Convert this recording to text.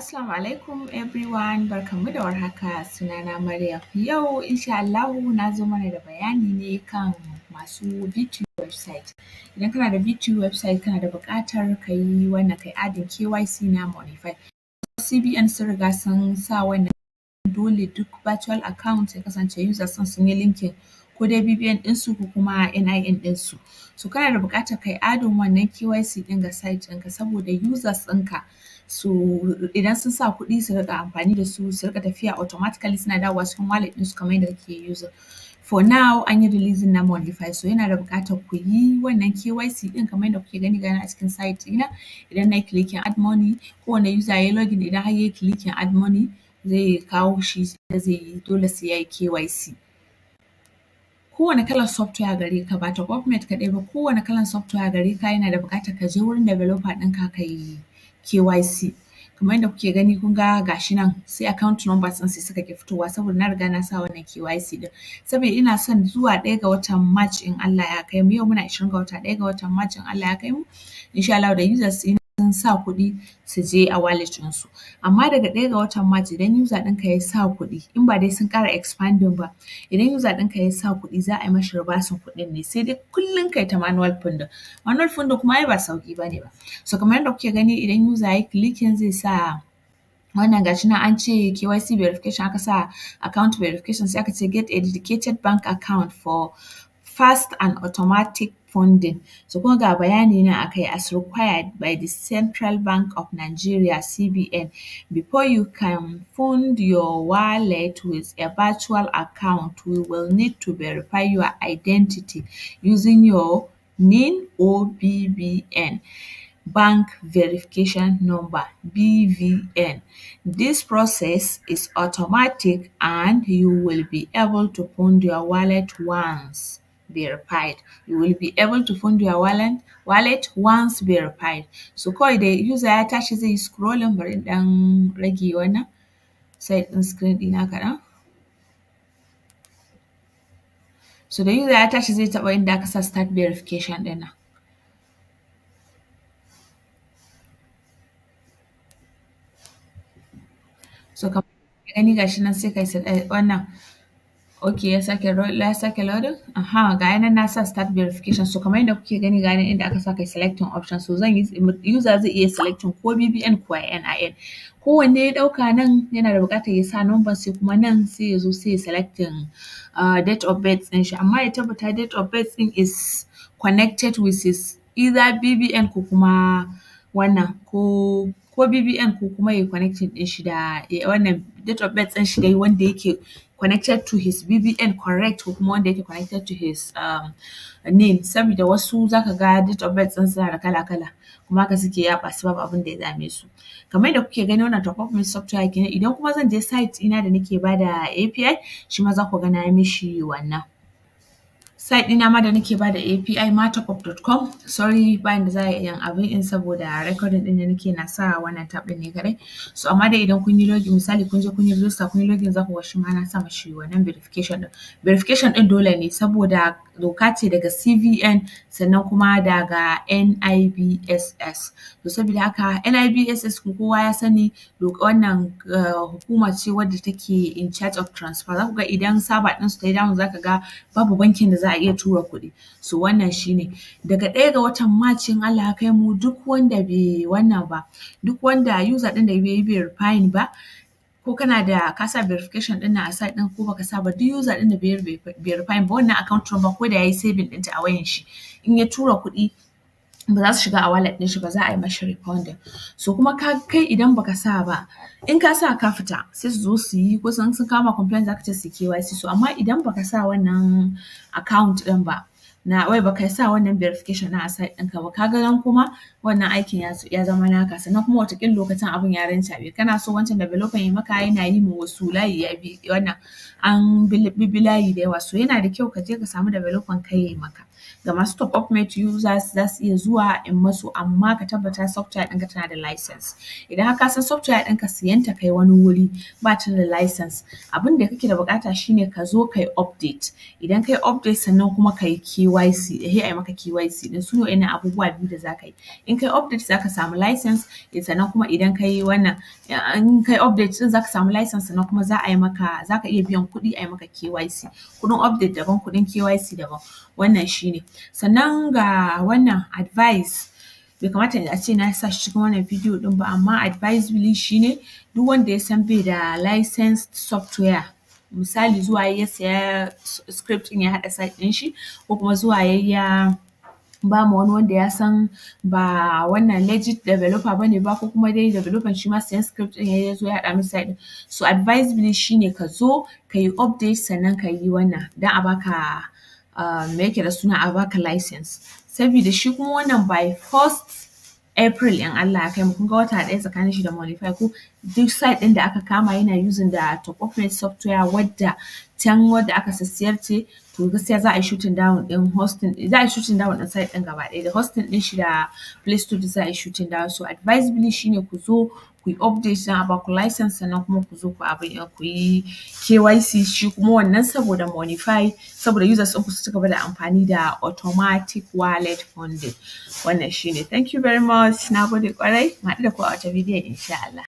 Assalamu alaikum everyone, barkanmu da warhaka, sunana Maryam. Yau insha Allahu na zo mana da bayani ne kan masu VT website. Idan kana da VT website kana da buƙatar ka yi wannan kai adin KYC na Monnify. CBN sun riga sun sa wannan dole duk virtual account ya kasance users ɗin sun yi linking ko dai BVN ɗinsu ko kuma NIN ɗinsu. So kana da buƙatar kai adin wannan KYC ɗin ga site ɗinka saboda users ɗinka su idan sun sa kuɗi su riƙa amfani da su riƙa tafiya automatically suna dawowa cikin wallet ɗinsu kamar yadda kake using. For now an yi releasing na Monnify, so yana da buƙatar ku yi wannan KYC ɗin kamar yadda kuke gani a cikin site ɗina. Idan na yi clicking add money, kowane user ya yi login idan har ya yi clicking add money zai kawo shi da zai yi dole sai ya yi KYC. Kowane kalar software gare ka ba ta government kaɗai ba, kowane kalar software gare ka yana da buƙatar ka je wurin developer ɗinka ka yi KYC. Kamar yadda kuke gani kun ga gashi nan sai account numbers ɗin sai suka ƙi fitowa saboda na riga na sa wannan KYC ɗin. Saboda ina son zuwa 1 ga watan March in Allah ya kai mu, yau muna 20 ga wata, 1 ga watan March in Allah ya kai mu, insha Allah da users ɗina sun sa kuɗi su je a wallet ɗinsu. Amma daga 1 ga watan March idan user ɗinka ya sa kuɗi, in ba dai sun ƙara expanding ba, idan user ɗinka ya sa kuɗi za a yi mashi reversing kuɗin ne, sai dai kullum kai ta manual funding. Manual funding kuma ai ba sauƙi ba ne ba. So kamar yadda kuke gani idan user ya yi clicking zai sa wannan gashi nan an ce KYC verification, aka sa account verification sai aka ce get a dedicated bank account for fast and automatic funding. So kun ga bayani nan akai as required by the Central Bank of Nigeria (CBN). Before you can fund your wallet with a virtual account, we will need to verify your identity using your NIN or BVN. Bank verification number (BVN). This process is automatic and you will be able to fund your wallet once verified. You will be able to fund your wallet once verified. So kawai da user ya tashi zai yi scrolling, bari in ɗan rage wannan side ɗin screen ɗina kaɗan. So da user ya tashi zai taɓa inda aka sa start verification ɗin nan. So kamar gani gashi nan sai kai wannan okay ya sake loading, ga ya nan na sa start verification. So kamar yadda kuke gani ga nan inda aka sa kai selecting option, so zan yi user zai iya selecting ko BVN ko NIN. Kowanne ya ɗauka nan yana da buƙatar ya sa number sai kuma nan sai ya zo sai ya selecting date of birth ɗin shi, amma ya tabbata date of birth ɗin is connected with his either BVN ko kuma wannan ko BVN ko kuma ya connecting ɗin shi da wannan date of birth ɗin shi dai wanda yake connected to his BVN correct ko kuma wanda yake connected to his name, saboda wasu za ka ga date of birth ɗin suna da kala-kala kuma haka suke yaɓa su babu abin da ya dame su. Kamar yadda kuke gani wannan top up software kenan. Idan kuma zan je site ɗina da nake ba da API shi ma za ku ga na yi mishi wannan. Site ɗina ma da nake ba da API matopop.com, sorry bayan da za a yi abin in saboda recording ɗin da nake na sa wannan tab ɗin ne kaɗai. So amma dai idan kun yi login misali kun je kun yi register kun yi login za ku ga shi ma na sa mashi wannan verification ɗin. Verification ɗin dole ne saboda doka ce daga CBN sannan kuma daga NIBSS. To saboda haka NIBSS kowa ya sani wannan hukuma ce wadda take in charge of transfer. Za ku ga idan server ɗinsu ta yi down za ka ga babu bankin da za a iya tura kuɗi. So wannan shi ne. Daga 1 ga watan March in Allah ya kai mu duk wanda bai wannan ba, duk wanda user ɗin da bai yi verifying ba, ko kana da ka sa verification ɗin nan a site ɗin ko baka sa ba, duk user ɗin da bai yi verifying ba wannan account number ko da ya yi saving ɗinta a wayan shi, in ya tura kuɗi ba za su shiga a wallet ɗin shi ba, za a yi mashi refunding. So kuma kai idan baka sa ba, in ka sa ka fita sai su zo su yi ko sun kama complaint za ka ce su yi KYC. So amma idan baka sa wannan account ɗin ba, baka sa wannan verification ɗin a site ɗinka ba, ka ga nan kuma wannan aikin ya zama naka, sannan kuma wataƙila lokacin abin ya rincaɓe. Kana so wancan developer ya maka yana yi ma wasu layi ya bi wannan an bi layi da yawa, so yana da kyau ka je ka samu developer kai ya yi maka. Ga masu top up mate users za su iya zuwa in masu, amma ka tabbata software ɗinka tana da license. Idan har ka san software ɗinka siyan ta kai wani wuri ba ta da license, abin da kake da buƙata shine ka zo kai update. Idan kai update sannan kuma kai KYC, sai ai maka KYC ɗin, su ne waɗannan abubuwa biyu da za ka yi. In kai update za ka samu license, sannan kuma idan kai wannan, in kai update ɗin za ka samu license, sannan kuma za ka iya biyan kuɗi a yi maka KYC. Kuɗin update daban, kuɗin KYC daban. Wannan shi ne. Sannan ga wannan advice, bai kamata a ce na sa shi cikin wannan bidiyo ɗin ba, amma advisably shi ne duk wanda ya san bai da licensed software, misali zuwa ya saya script ɗin ya haɗa site ɗin shi, ko kuma zuwa ya ba ma wani wanda ya san ba wannan legit developer bane ba, ko kuma dai developer shi ma sayan script ɗin ya zo ya haɗa masa site ɗin. So advisably shi ne ka zo ka yi update sannan ka yi wannan don a baka me yake da suna, a baka license. Sabida shi kuma wannan by 1st April in Allah ya kai mu, kun ga wata ɗaya tsakanin shi da Monnify ko, duk site ɗin da aka kama yana using da top up mate software wadda aka sissiyar ce, to gaskiya za a yi shutting down ɗin hosting, za a yi shutting down ɗin site ɗin gaba ɗaya, da hosting ɗin shi da Play Store duk za a yi shutting down. So advisably shi ne ku zo ku yi update don a baku license, sannan kuma ku zo ku yi KYC, shi kuma wannan saboda Monnify, saboda users ɗinku su ci gaba da amfani da automatic wallet funding. Wannan shi ne. Thank you very much. Na gode ƙwarai. Mu haɗu da ku a wata bidiyon insha Allah.